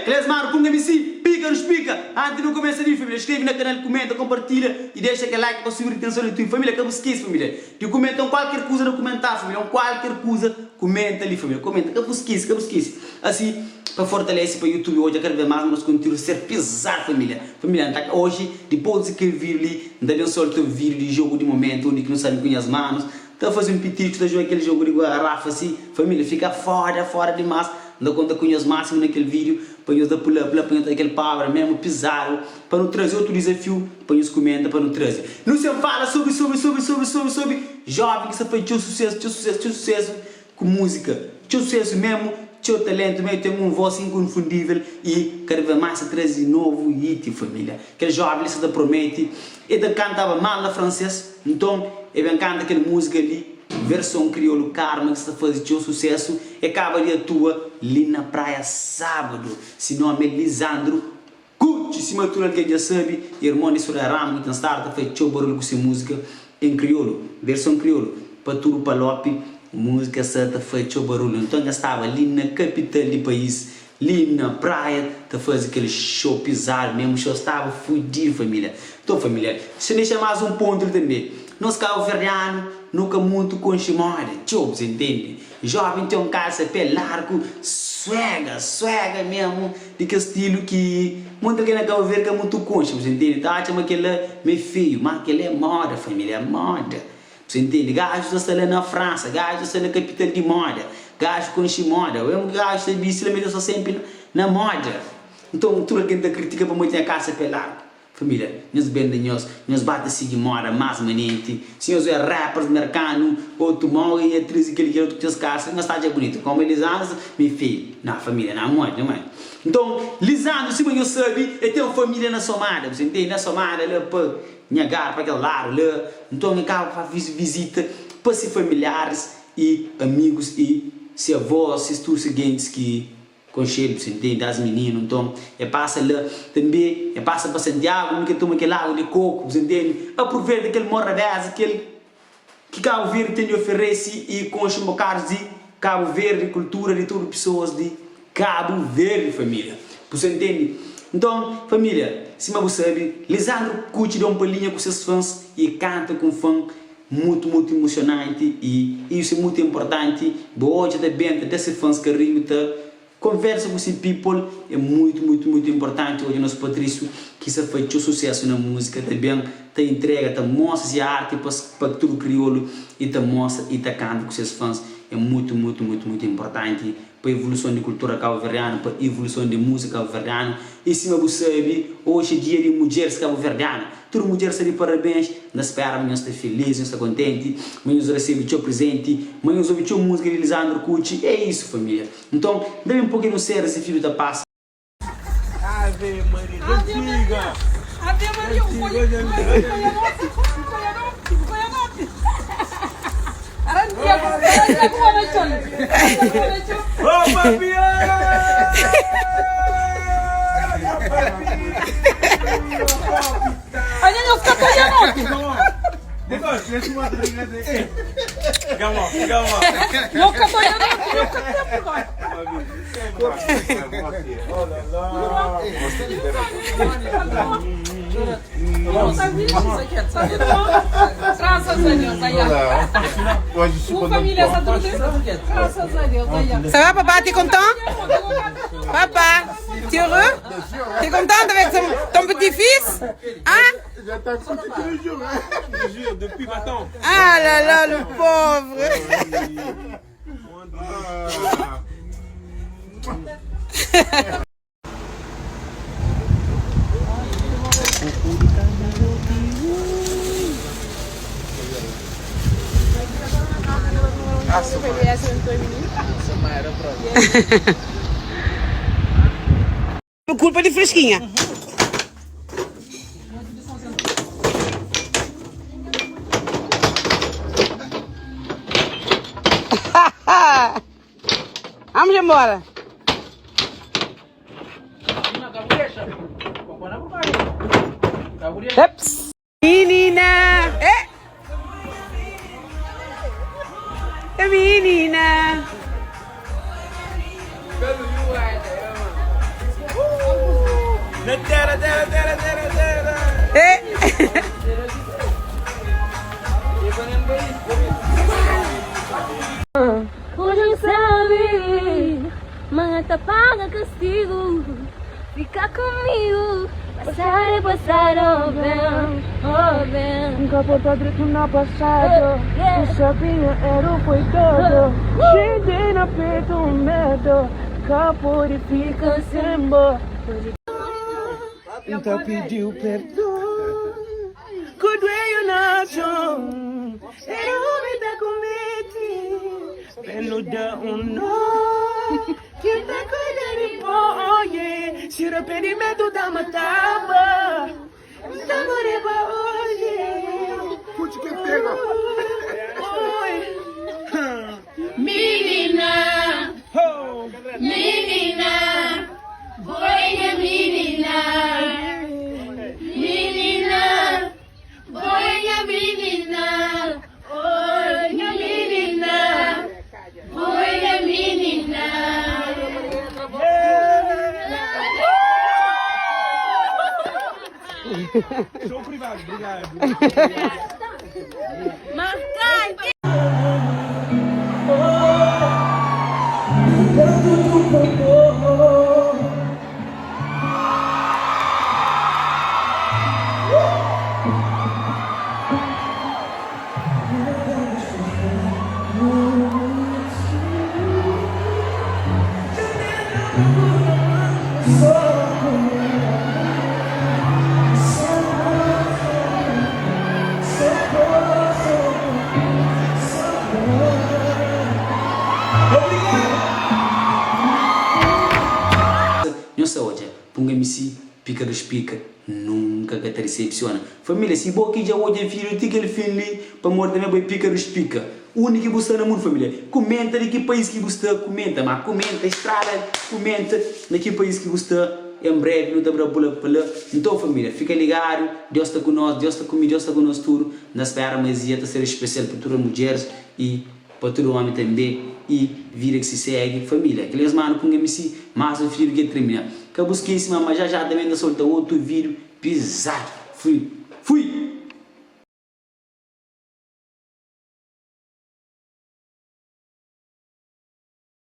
Beleza, mano? Como MC, pica, nos pica. Antes de não começar a vir, família, inscreve no canal, comenta, compartilha e deixa aquele like para subir a atenção da tua família. Que eu esqueço, família. E comentam qualquer coisa no comentário, família. Qualquer coisa, comenta ali, família. Comenta, que eu esqueço. Assim, para fortalecer para o YouTube hoje, eu quero ver mais meus conteúdos ser pesado, família. Família, então, hoje, depois daquele vídeo ali, ainda solto o vídeo de jogo de momento, onde que não sabe com as manos. Então, fazer um pitito, está jogando aquele jogo de garrafa assim, família, fica fora demais. Não conta com os máximos naquele vídeo, para nos dar pull-up, para nos dar aquele power mesmo, pisado, para não trazer outro desafio, para nos comentar, para não trazer. Não se fala sobre, jovem que se faz teu sucesso com música, teu sucesso mesmo, teu talento mesmo, tem uma voz inconfundível e cada vez mais se traz de novo hit, família. Aquele jovem se promete, ele cantava mal na francês, então ele canta aquela música ali, versão crioulo karma que está fazendo teu sucesso e acaba de atua ali na praia sábado. Se nome é Lisandro Cucci, se matura que já sabe, irmão de Surarama, que starta fez teu barulho com essa música em crioulo, versão crioulo, para tudo palope, música certa fez teu barulho. Então já estava ali na capital do país, ali na praia, tá fazendo aquele show pisado mesmo, o show estava fudido, família. Então, família, se deixa mais um ponto também. Nós calverdiano nunca muito com chimora, você entende? Jovem tem um calça pé largo, swega mesmo, de que estilo que muita gente não ver que é muito concha, você entende? Tá, chama aquele meio feio, mas aquele é moda, família, é moda. Você entende? Gajo está lá na França, gajo está na capital de moda, gajo com chimoda, eu gajo está bicicleta só sempre na moda. Então, tudo que a gente critica para muito a calça pé largo. Família, nós bendemos, nós batemos de moda mais manente, se nós é rappers, americano, outro mal e atriz e aquele que outro que as caças, nós está bonito, como eles andam, meu filho, na família, na mãe, não é? Então, Lisandro, se você sabe, ele tem uma família na Somália, você entende? Na Somália, lá para Nhagar, para aquele lado, lá, então ele acaba para visita para se familiares e amigos e se avós, se tu seguintes que conselho, você entende, das meninas, então, passa lá também, passa para Santiago, que toma aquele água de coco, você entende, aproveita aquele morradez, aquele que Cabo Verde tem de oferecer e com os mocados de Cabo Verde, cultura de todas as pessoas de Cabo Verde, família, você entende? Então, família, se você sabe, Lisandro Cucci dá uma palhinha com seus fãs e canta com fã muito emocionante e isso é muito importante, hoje também, desses fãs que conversa com esse people é muito importante. Hoje nosso Patrício que se fez o sucesso na música também te entrega, te mostra a arte para tudo crioulo e te mostra e te canta com seus fãs. É muito importante para a evolução da cultura cabo-verdiana, para a evolução da música cabo-verdiana. E se você sabe, hoje é dia de mulheres cabo-verdianas. Toda mulher está de parabéns, nós esperamos, nós estamos felizes, nós estamos contentes, nós recebemos o seu presente, nós ouvimos a música de Lisandro Cucci, é isso, família. Então, dê um pouquinho sério esse filho da paz. Ave Maria, antiga! Ave Maria, Ça va papa, t'es content? Papa, tu es heureux? T'es content avec ton petit-fils? Hein? J'attends tous les jours, hein? Tous les jours, depuis maintenant. Ah là là, le pauvre! Culpa de fresquinha. Vamos embora. Ups. Menina. Menina. Hoje sabe, mas tá paga castigo. Fica comigo, passar, oh bem. Nunca botou grito na passada. O sabinha era o foi todo. Cheguei na peito o medo. Capô e fica sem boa. Então pediu perdão. Good way you not wrong. Era o homem da comete. Pelo da no. Quem tá cuidando de boy. Se arrependimento da matava. Tamboreba hoje. Pute que pega. Menina, menina, boinha menina, menina, boinha menina, boinha menina, boinha menina. Show privado, obrigado. Marcante. Saúde, punga MC, pica dos pica, nunca que te recepciona. Família, se boa já hoje filho, tica ele filho, para morrer também vai pica dos pica. O único que você no mundo, família, comenta de que país que você comenta, mas comenta, estrada, comenta de que país que você em breve, não está para pula. Então, família, fica ligado, Deus está conosco, Deus está comigo, Deus está conosco tudo. Nós esperamos mais dia ser especial para todas as mulheres e para todo homem também. E vira que se segue, família. Aqueles manos com MC, mas o filho que termina. Que eu busquei esse mas já também ainda solta outro vídeo pisado. Fui.